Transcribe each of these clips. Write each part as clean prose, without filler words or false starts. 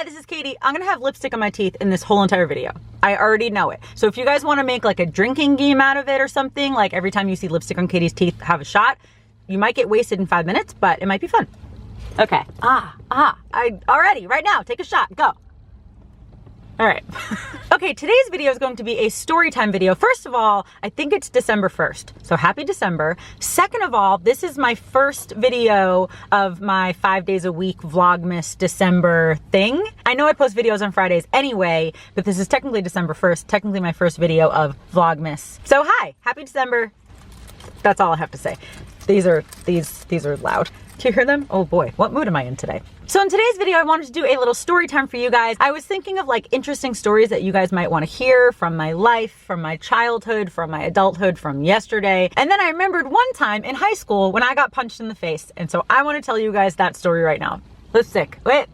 this is Katie. I'm gonna have lipstick on my teeth in this whole entire video. I already know it. So if you guys want to make like a drinking game out of it or something, like every time you see lipstick on Katie's teeth, have a shot. You might get wasted in 5 minutes, but it might be fun. Okay. Already, right now, take a shot, go. All right. Okay, today's video is going to be a story time video. First of all, I think it's December 1st. So happy December. Second of all, this is my first video of my 5 days a week vlogmas December thing. I know I post videos on Fridays anyway, but this is technically December 1st, technically my first video of vlogmas. So hi, happy December. That's all I have to say. These are loud. Do you hear them? Oh boy, what mood am I in today? So in today's video, I wanted to do a little story time for you guys. I was thinking of like interesting stories that you guys might want to hear from my life, from my childhood, from my adulthood, from yesterday. And then I remembered one time in high school when I got punched in the face. And so I want to tell you guys that story right now. Lipstick, wait.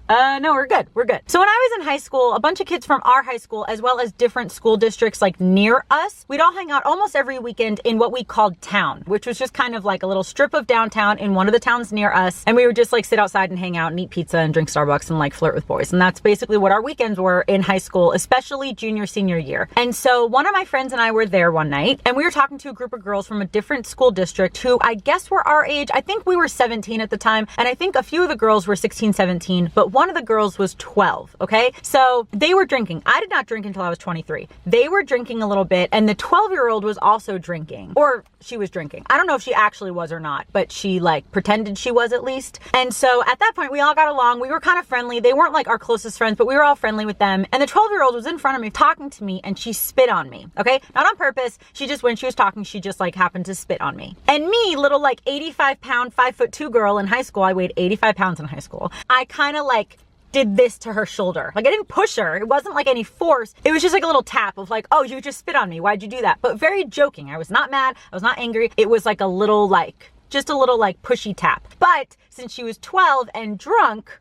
No, we're good. We're good. So when I was in high school, a bunch of kids from our high school, as well as different school districts like near us, we'd all hang out almost every weekend in what we called town, which was just kind of like a little strip of downtown in one of the towns near us. And we would just like sit outside and hang out and eat pizza and drink Starbucks and like flirt with boys. And that's basically what our weekends were in high school, especially junior, senior year. And so one of my friends and I were there one night and we were talking to a group of girls from a different school district who I guess were our age. I think we were 17 at the time. And I think a few of the girls were 16, 17, but one of the girls was 12, okay? So they were drinking. I did not drink until I was 23. They were drinking a little bit, and the 12-year-old was also drinking. Or she was drinking. I don't know if she actually was or not, but she like pretended she was at least. And so at that point, we all got along. We were kind of friendly. They weren't like our closest friends, but we were all friendly with them. And the 12-year-old was in front of me talking to me, and she spit on me, okay? Not on purpose. She just, when she was talking, she just like happened to spit on me. And me, little like 85-pound, 5'2" girl in high school, I weighed 85 pounds in high school. I kind of like did this to her shoulder. Like I didn't push her. It wasn't like any force. It was just like a little tap of like, oh, you just spit on me. Why'd you do that? But very joking. I was not mad. I was not angry. It was like a little like, just a little like pushy tap. But since she was 12 and drunk,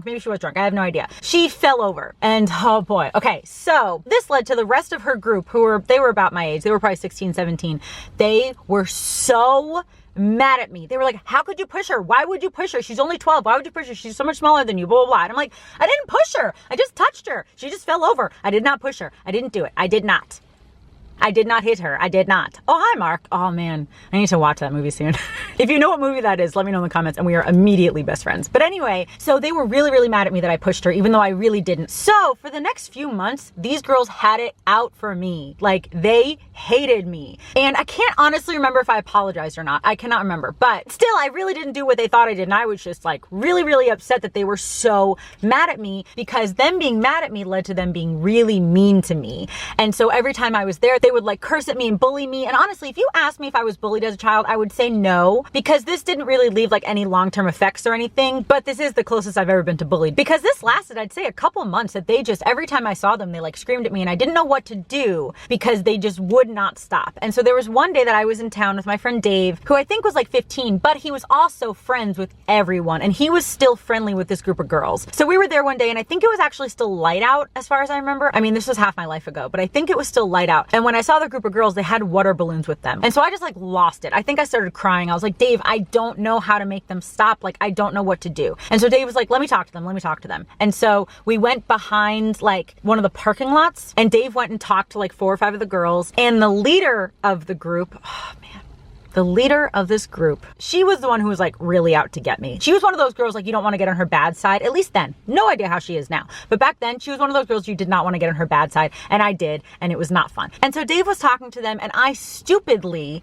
maybe she was drunk, I have no idea. She fell over and oh boy. Okay, so this led to the rest of her group they were about my age. They were probably 16, 17. They were so mad at me. They were like, how could you push her? Why would you push her? She's only 12. Why would you push her? She's so much smaller than you, blah, blah, blah. And I'm like, I didn't push her. I just touched her. She just fell over. I did not push her. I didn't do it. I did not. I did not hit her. I did not. Oh, hi, Mark. Oh, man. I need to watch that movie soon. If you know what movie that is, let me know in the comments, and we are immediately best friends. But anyway, so they were really, really mad at me that I pushed her, even though I really didn't. So for the next few months, these girls had it out for me. Like, they hated me. And I can't honestly remember if I apologized or not. I cannot remember. But still, I really didn't do what they thought I did. And I was just like really, really upset that they were so mad at me, because them being mad at me led to them being really mean to me. And so every time I was there, they would like curse at me and bully me. And honestly, if you asked me if I was bullied as a child, I would say no, because this didn't really leave like any long-term effects or anything. But this is the closest I've ever been to bullied, because this lasted, I'd say, a couple months that they just, every time I saw them, they like screamed at me and I didn't know what to do because they just would not stop. And so there was one day that I was in town with my friend Dave, who I think was like 15, but he was also friends with everyone. And he was still friendly with this group of girls. So we were there one day and I think it was actually still light out as far as I remember. I mean, this was half my life ago, but I think it was still light out. And when I saw the group of girls, they had water balloons with them. And so I just like lost it. I think I started crying. I was like, Dave, I don't know how to make them stop. Like, I don't know what to do. And so Dave was like, let me talk to them. Let me talk to them. And so we went behind like one of the parking lots, and Dave went and talked to like 4 or 5 of the girls, and the leader of the group, oh man, the leader of this group, she was the one who was like really out to get me. She was one of those girls like you don't want to get on her bad side, at least then. No idea how she is now. But back then she was one of those girls you did not want to get on her bad side, and I did, and it was not fun. And so Dave was talking to them, and I stupidly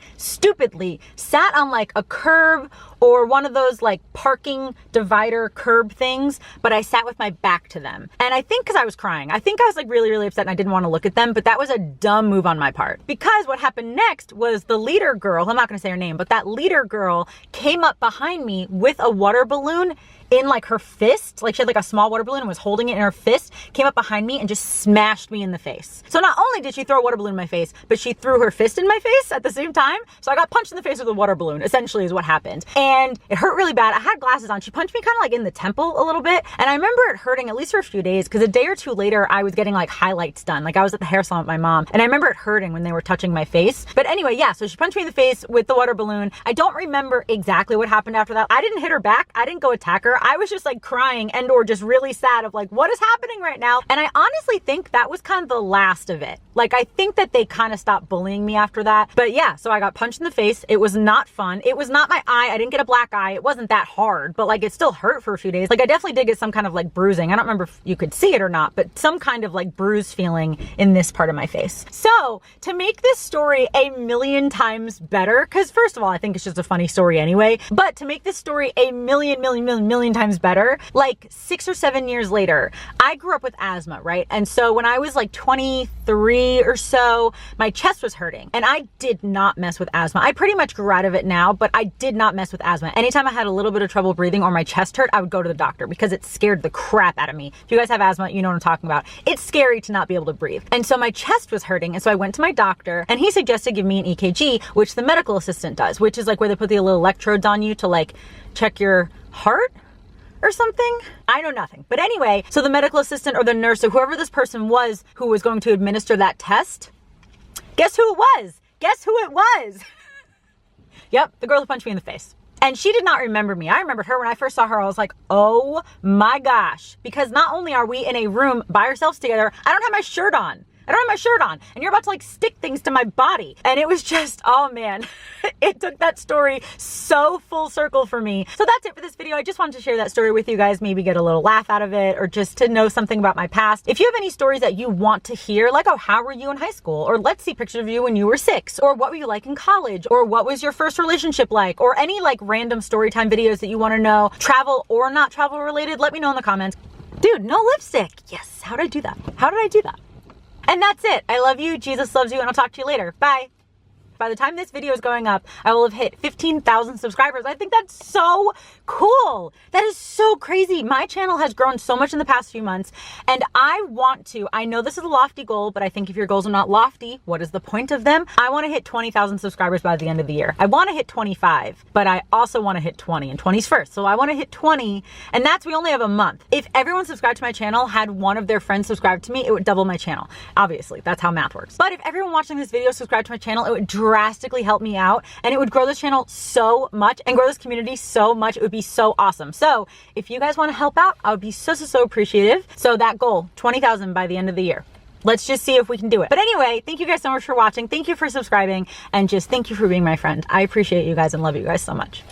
sat on like a curb or one of those like parking divider curb things, but I sat with my back to them. And I think because I was crying, I think I was like really, really upset and I didn't want to look at them, but that was a dumb move on my part. Because what happened next was the leader girl, I'm not gonna say her name, but that leader girl came up behind me with a water balloon in like her fist. Like she had like a small water balloon and was holding it in her fist, came up behind me and just smashed me in the face. So not only did she throw a water balloon in my face, but she threw her fist in my face at the same time. So I got punched in the face with a water balloon, essentially is what happened. And it hurt really bad. I had glasses on. She punched me kind of like in the temple a little bit. And I remember it hurting at least for a few days, because a day or two later, I was getting like highlights done. Like I was at the hair salon with my mom, and I remember it hurting when they were touching my face. But anyway, yeah, so she punched me in the face with the water balloon. I don't remember exactly what happened after that. I didn't hit her back. I didn't go attack her. where I was just like crying and or just really sad of like, what is happening right now? And I honestly think that was kind of the last of it. Like, I think that they kind of stopped bullying me after that. But yeah, so I got punched in the face. It was not fun. It was not my eye. I didn't get a black eye. It wasn't that hard, but like it still hurt for a few days. Like I definitely did get some kind of like bruising. I don't remember if you could see it or not, but some kind of like bruise feeling in this part of my face. So to make this story a million times better, because first of all, I think it's just a funny story anyway, but to make this story a million times better, like 6 or 7 years later, I grew up with asthma, right? And so when I was like 23 or so, my chest was hurting and I did not mess with asthma. I pretty much grew out of it now, but I did not mess with asthma. Anytime I had a little bit of trouble breathing or my chest hurt, I would go to the doctor because it scared the crap out of me. If you guys have asthma, you know what I'm talking about. It's scary to not be able to breathe. And so my chest was hurting. And so I went to my doctor and he suggested give me an EKG, which the medical assistant does, which is like where they put the little electrodes on you to like check your heart or something. I know nothing. But anyway, so the medical assistant or the nurse or whoever this person was who was going to administer that test, guess who it was? Guess who it was? Yep, the girl who punched me in the face. And she did not remember me. I remembered her when I first saw her. I was like, oh my gosh. Because not only are we in a room by ourselves together, I don't have my shirt on. I don't have my shirt on and you're about to like stick things to my body. And it was just, oh man, it took that story so full circle for me. So that's it for this video. I just wanted to share that story with you guys, maybe get a little laugh out of it or just to know something about my past. If you have any stories that you want to hear, like, oh, how were you in high school? Or let's see pictures of you when you were 6, or what were you like in college? Or what was your first relationship like? Or any like random story time videos that you want to know, travel or not travel related, let me know in the comments. Dude, no lipstick. Yes. How did I do that? How did I do that? And that's it. I love you. Jesus loves you. And I'll talk to you later. Bye. By the time this video is going up, I will have hit 15,000 subscribers. I think that's so cool. That is so crazy. My channel has grown so much in the past few months and I want to, I know this is a lofty goal, but I think if your goals are not lofty, what is the point of them? I want to hit 20,000 subscribers by the end of the year. I want to hit 25, but I also want to hit 20 and 20's first. So I want to hit 20 and that's, we only have a month. If everyone subscribed to my channel had one of their friends subscribe to me, it would double my channel. Obviously, that's how math works. But if everyone watching this video subscribed to my channel, it would drastically help me out and it would grow this channel so much and grow this community so much. It would be so awesome. So if you guys want to help out, I would be so appreciative. So that goal, 20,000 by the end of the year. Let's just see if we can do it. But anyway, thank you guys so much for watching. Thank you for subscribing and just thank you for being my friend. I appreciate you guys and love you guys so much.